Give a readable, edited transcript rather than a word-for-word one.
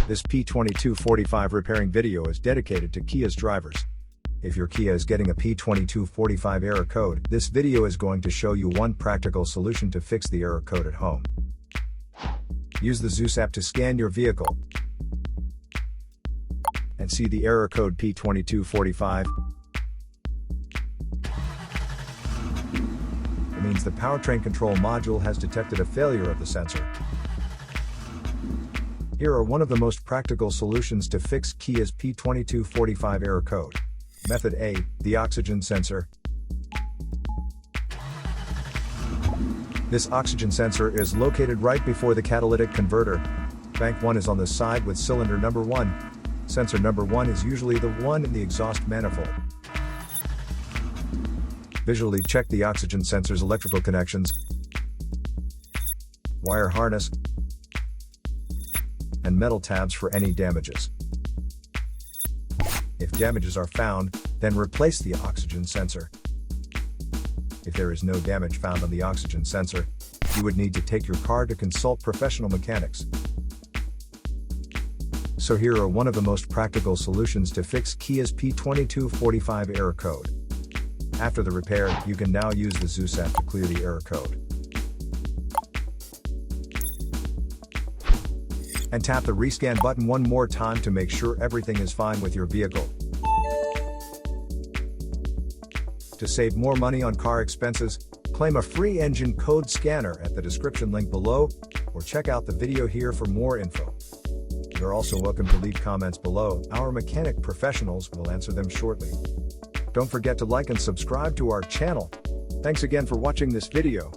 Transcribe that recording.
This P2245 repairing video is dedicated to Kia's drivers. If your Kia is getting a P2245 error code, this video is going to show you one practical solution to fix the error code at home. Use the Zeus app to scan your vehicle and see the error code P2245. It means the powertrain control module has detected a failure of the sensor. Here are one of the most practical solutions to fix Kia's P2245 error code. Method A, the oxygen sensor. This oxygen sensor is located right before the catalytic converter. Bank 1 is on the side with cylinder number 1. Sensor number 1 is usually the one in the exhaust manifold. Visually check the oxygen sensor's electrical connections, wire harness, and metal tabs for any damages. If damages are found, then replace the oxygen sensor. If there is no damage found on the oxygen sensor, you would need to take your car to consult professional mechanics. So here are one of the most practical solutions to fix Kia's P2245 error code. After the repair, you can now use the Zeus app to clear the error code. And tap the rescan button one more time to make sure everything is fine with your vehicle. To save more money on car expenses, claim a free engine code scanner at the description link below, or check out the video here for more info. You're also welcome to leave comments below. Our mechanic professionals will answer them shortly. Don't forget to like and subscribe to our channel. Thanks again for watching this video.